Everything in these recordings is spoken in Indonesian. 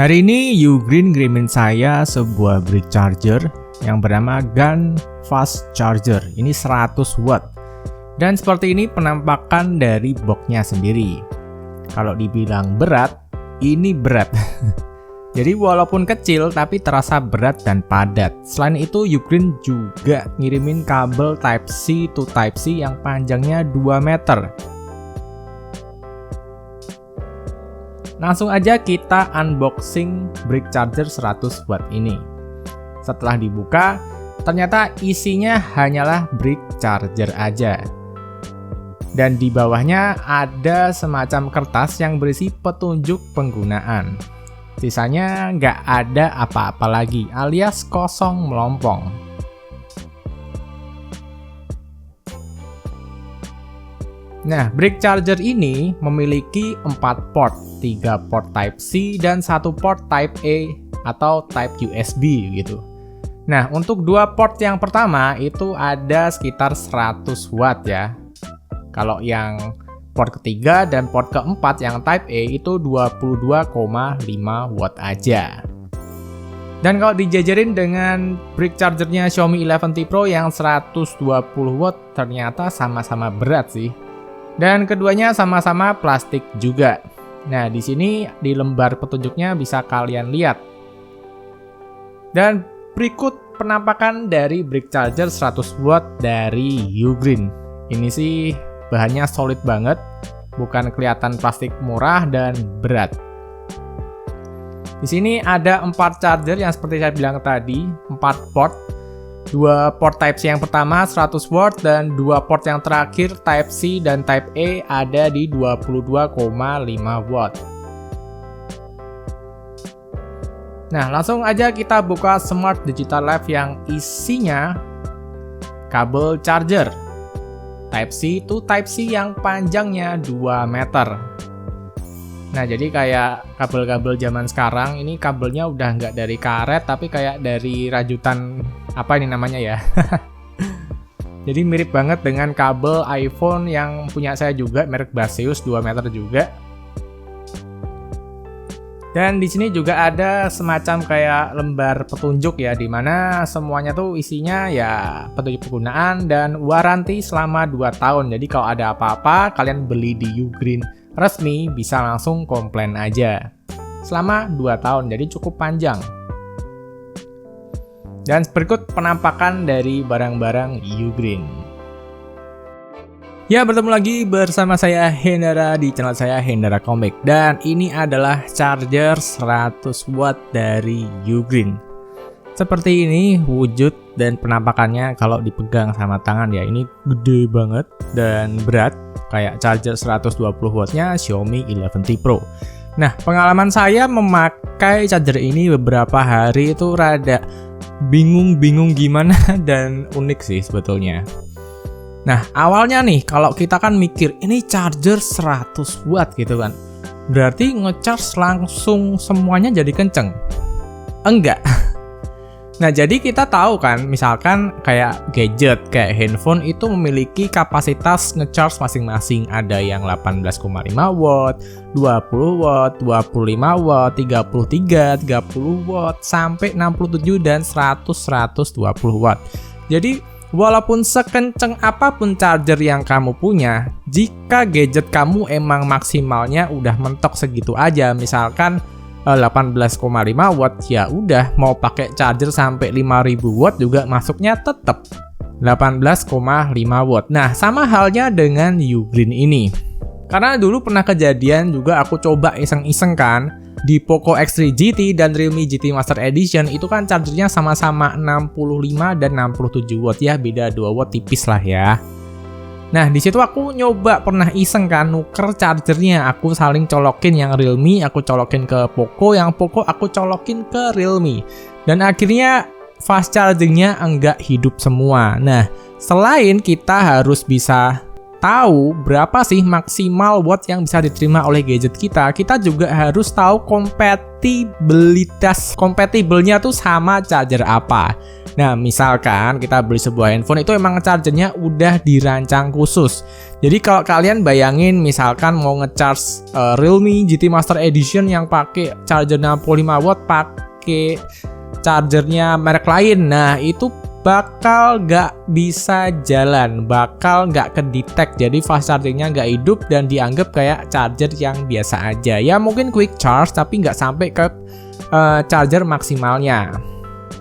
Hari ini Ugreen ngirimin saya sebuah brick charger yang bernama Gun Fast Charger. Ini 100 watt. Dan seperti ini penampakan dari boxnya sendiri. Kalau dibilang berat, ini berat. Jadi walaupun kecil tapi terasa berat dan padat. Selain itu Ugreen juga ngirimin kabel Type-C to Type-C yang panjangnya 2 meter. Langsung aja kita unboxing brick charger 100 watt ini. Setelah dibuka, ternyata isinya hanyalah brick charger aja. Dan di bawahnya ada semacam kertas yang berisi petunjuk penggunaan. Sisanya nggak ada apa-apa lagi, alias kosong melompong. Nah, brick charger ini memiliki 4 port, 3 port Type-C dan 1 port Type-A atau Type USB gitu. Nah, untuk 2 port yang pertama itu ada sekitar 100 watt ya. Kalau yang port ketiga dan port keempat yang Type-A itu 22,5 watt aja. Dan kalau dijajarin dengan brick chargernya Xiaomi 11T Pro yang 120 watt ternyata sama-sama berat sih. Dan keduanya sama-sama plastik juga. Nah, di sini di lembar petunjuknya bisa kalian lihat. Dan berikut penampakan dari brick charger 100 watt dari Ugreen. Ini sih bahannya solid banget, bukan kelihatan plastik murah dan berat. Di sini ada 4 charger yang seperti saya bilang tadi, 4 port. 2 port Type-C yang pertama 100 watt dan 2 port yang terakhir Type-C dan Type-A ada di 22,5 watt. Nah, langsung aja kita buka Smart Digital Life yang isinya kabel charger Type-C to Type-C yang panjangnya 2 meter. Nah, jadi kayak kabel-kabel zaman sekarang ini kabelnya udah nggak dari karet tapi kayak dari rajutan, apa ini namanya ya. Jadi mirip banget dengan kabel iPhone yang punya saya juga, merek Baseus 2 meter juga. Dan di sini juga ada semacam kayak lembar petunjuk ya, dimana semuanya tuh isinya ya petunjuk penggunaan dan waranti selama 2 tahun. Jadi kalau ada apa-apa kalian beli di Ugreen resmi bisa langsung komplain aja. Selama 2 tahun, jadi cukup panjang. Dan berikut penampakan dari barang-barang Ugreen. Ya, bertemu lagi bersama saya Hendra di channel saya Hendra Comic. Dan ini adalah charger 100 watt dari Ugreen. Seperti ini wujud dan penampakannya kalau dipegang sama tangan ya. Ini gede banget dan berat, kayak charger 120 wattnya Xiaomi 11T Pro. Nah, pengalaman saya memakai charger ini beberapa hari itu rada bingung gimana dan unik sih sebetulnya. Nah, awalnya nih kalau kita kan mikir ini charger 100 watt gitu kan, berarti ngecharge langsung semuanya jadi kenceng. Enggak. Nah, jadi kita tahu kan, misalkan kayak gadget, kayak handphone itu memiliki kapasitas ngecharge masing-masing. Ada yang 18,5 watt, 20 watt, 25 watt, 33, 30 watt, sampai 67 dan 100-120 watt. Jadi, walaupun sekenceng apapun charger yang kamu punya, jika gadget kamu emang maksimalnya udah mentok segitu aja, misalkan 18,5 watt, ya udah mau pakai charger sampai 5000 watt juga masuknya tetap 18,5 watt. Nah, sama halnya dengan Ugreen ini. Karena dulu pernah kejadian juga aku coba iseng-iseng kan di Poco X3 GT dan Realme GT Master Edition itu kan chargernya sama-sama 65 dan 67 watt ya, beda 2 watt tipis lah ya. Nah, di situ aku nyoba pernah iseng kan nuker chargernya. Aku saling colokin yang Realme, aku colokin ke Poco, yang Poco aku colokin ke Realme. Dan akhirnya fast chargingnya enggak hidup semua. Nah, selain kita harus bisa tahu berapa sih maksimal watt yang bisa diterima oleh gadget kita, kita juga harus tahu kompatibelnya tuh sama charger apa. Nah, misalkan kita beli sebuah handphone itu emang chargernya udah dirancang khusus. Jadi kalau kalian bayangin misalkan mau ngecharge Realme GT Master Edition yang pakai charger 65 watt pakai chargernya merek lain, nah itu bakal nggak bisa jalan, bakal nggak kedetek, jadi fast chargingnya nggak hidup dan dianggap kayak charger yang biasa aja. Ya mungkin quick charge tapi nggak sampai ke charger maksimalnya.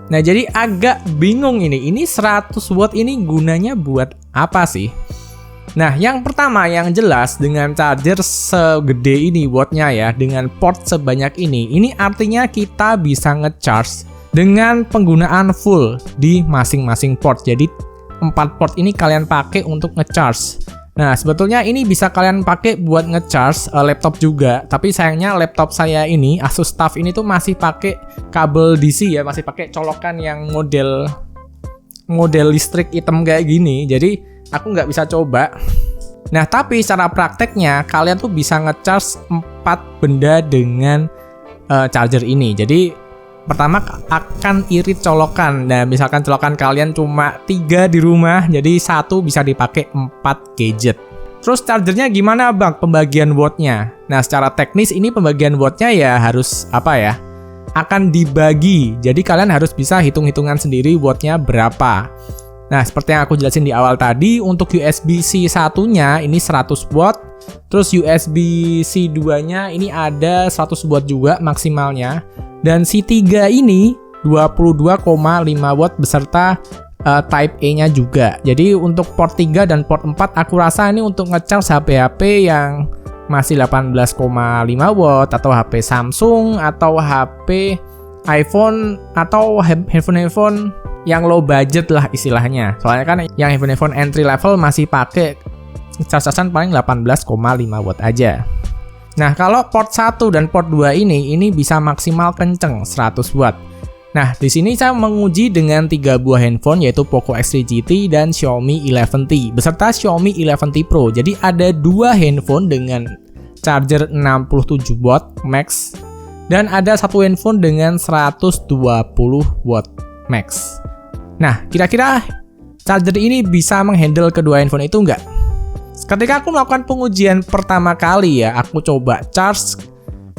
Nah jadi agak bingung ini 100 watt ini gunanya buat apa sih? Nah yang pertama yang jelas dengan charger segede ini wattnya ya, dengan port sebanyak ini artinya kita bisa ngecharge dengan penggunaan full di masing-masing port. Jadi 4 port ini kalian pakai untuk ngecharge. Nah sebetulnya ini bisa kalian pakai buat ngecharge laptop juga, tapi sayangnya laptop saya ini Asus TUF ini tuh masih pakai kabel DC ya, masih pakai colokan yang model listrik hitam kayak gini, jadi aku nggak bisa coba. Nah tapi secara prakteknya kalian tuh bisa ngecharge 4 benda dengan charger ini. Jadi pertama akan irit colokan. Nah, misalkan colokan kalian cuma 3 di rumah, jadi 1 bisa dipakai 4 gadget. Terus chargernya gimana bang pembagian wattnya? Nah, secara teknis ini pembagian wattnya ya harus akan dibagi. Jadi kalian harus bisa hitung-hitungan sendiri wattnya berapa. Nah, seperti yang aku jelasin di awal tadi, untuk USB-C 1-nya ini 100 watt. Terus USB-C 2-nya ini ada 100 watt juga maksimalnya. Dan si 3 ini 22,5 watt beserta Type A-nya juga. Jadi untuk port 3 dan port 4 aku rasa ini untuk ngecharge HP-HP yang masih 18,5 watt atau HP Samsung atau HP iPhone atau handphone yang low budget lah istilahnya. Soalnya kan yang handphone entry level masih pakai charge-an paling 18,5 watt aja. Nah, kalau port 1 dan port 2 ini bisa maksimal kenceng 100 watt. Nah, di sini saya menguji dengan 3 buah handphone yaitu Poco X3 GT dan Xiaomi 11T beserta Xiaomi 11T Pro. Jadi ada 2 handphone dengan charger 67 watt max dan ada 1 handphone dengan 120 watt max. Nah, kira-kira charger ini bisa menghandle kedua handphone itu enggak? Ketika aku melakukan pengujian pertama kali ya, aku coba charge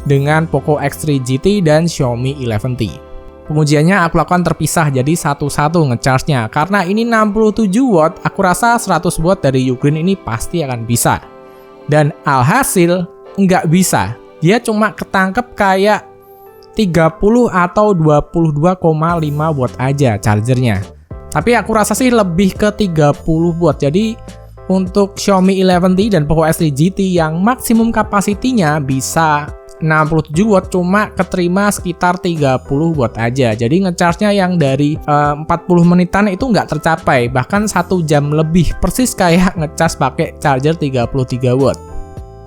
dengan Poco X3 GT dan Xiaomi 11T. Pengujiannya aku lakukan terpisah, jadi satu-satu ngecharge-nya. Karena ini 67 watt, aku rasa 100 watt dari Ugreen ini pasti akan bisa. Dan alhasil, nggak bisa. Dia cuma ketangkep kayak 30 atau 22,5 watt aja chargernya. Tapi aku rasa sih lebih ke 30 watt, jadi untuk Xiaomi 11T dan Poco X3 GT yang maksimum kapasitinya bisa 67 watt cuma keterima sekitar 30 watt aja. Jadi ngecharge-nya yang dari 40 menitan itu nggak tercapai, bahkan 1 jam lebih, persis kayak ngecharge pakai charger 33 watt.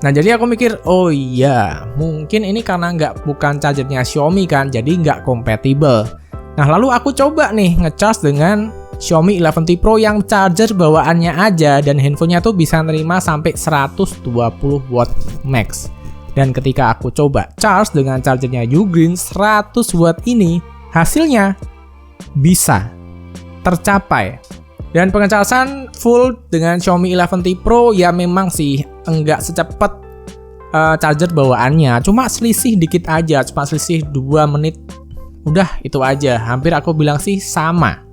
Nah jadi aku mikir, oh iya mungkin ini karena bukan chargernya Xiaomi kan, jadi nggak kompatibel. Nah lalu aku coba nih ngecharge dengan Xiaomi 11T Pro yang charger bawaannya aja dan handphonenya tuh bisa nerima sampai 120 watt max. Dan ketika aku coba charge dengan chargernya Ugreen 100 watt ini, hasilnya bisa tercapai. Dan pengecasan full dengan Xiaomi 11T Pro ya memang sih enggak secepat charger bawaannya, cuma selisih dikit aja, cuma selisih 2 menit. Udah itu aja, hampir aku bilang sih sama.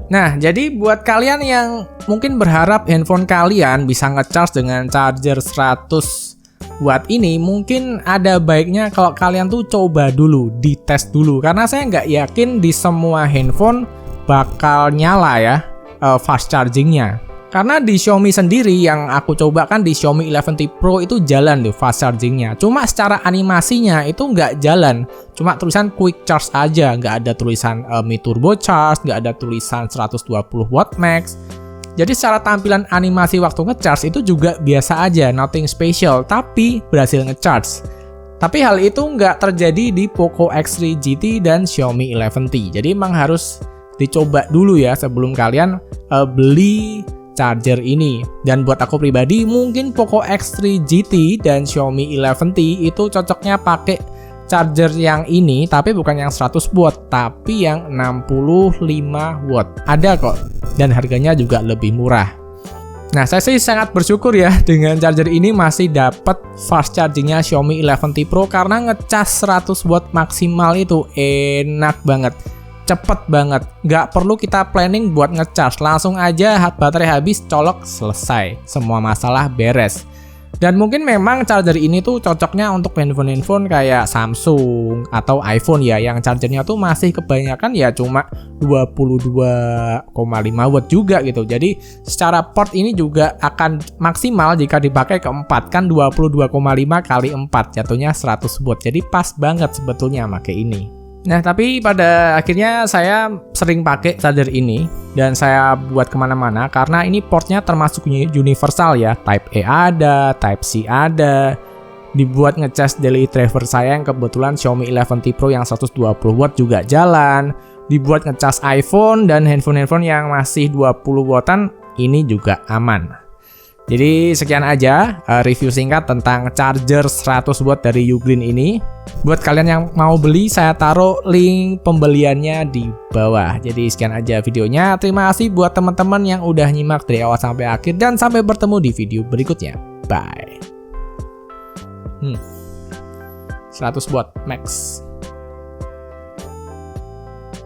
Nah, jadi buat kalian yang mungkin berharap handphone kalian bisa ngecharge dengan charger 100 watt ini, mungkin ada baiknya kalau kalian tuh coba dulu, dites dulu. Karena saya nggak yakin di semua handphone bakal nyala ya fast chargingnya. Karena di Xiaomi sendiri yang aku coba kan di Xiaomi 11T Pro itu jalan tuh fast chargingnya. Cuma secara animasinya itu nggak jalan. Cuma tulisan quick charge aja. Nggak ada tulisan Mi Turbo Charge, nggak ada tulisan 120 watt max. Jadi secara tampilan animasi waktu ngecharge itu juga biasa aja, nothing special. Tapi berhasil ngecharge. Tapi hal itu nggak terjadi di Poco X3 GT dan Xiaomi 11T. Jadi emang harus dicoba dulu ya sebelum kalian beli charger ini. Dan buat aku pribadi, mungkin Poco X3 GT dan Xiaomi 11T itu cocoknya pakai charger yang ini, tapi bukan yang 100 watt, tapi yang 65 watt. Ada kok, dan harganya juga lebih murah. Nah, saya sih sangat bersyukur ya dengan charger ini masih dapat fast chargingnya Xiaomi 11T Pro karena ngecas 100 watt maksimal itu enak banget, cepet banget, nggak perlu kita planning buat ngecas, langsung aja baterai habis, colok, selesai, semua masalah beres. Dan mungkin memang charger ini tuh cocoknya untuk handphone-handphone kayak Samsung atau iPhone ya, yang chargernya tuh masih kebanyakan ya cuma 22,5 watt juga gitu. Jadi secara port ini juga akan maksimal jika dipakai keempat, kan 22,5 kali 4 jatuhnya 100 watt. Jadi pas banget sebetulnya pakai ini. Nah, tapi pada akhirnya saya sering pakai charger ini dan saya buat kemana-mana karena ini portnya termasuk universal ya. Type A ada, Type C ada. Dibuat ngecas daily driver saya yang kebetulan Xiaomi 11T Pro yang 120 watt juga jalan. Dibuat ngecas iPhone dan handphone-handphone yang masih 20 wattan ini juga aman. Jadi sekian aja review singkat tentang charger 100 watt dari Ugreen ini. Buat kalian yang mau beli, saya taruh link pembeliannya di bawah. Jadi sekian aja videonya. Terima kasih buat teman-teman yang udah nyimak dari awal sampai akhir, dan sampai bertemu di video berikutnya. Bye. 100 watt max.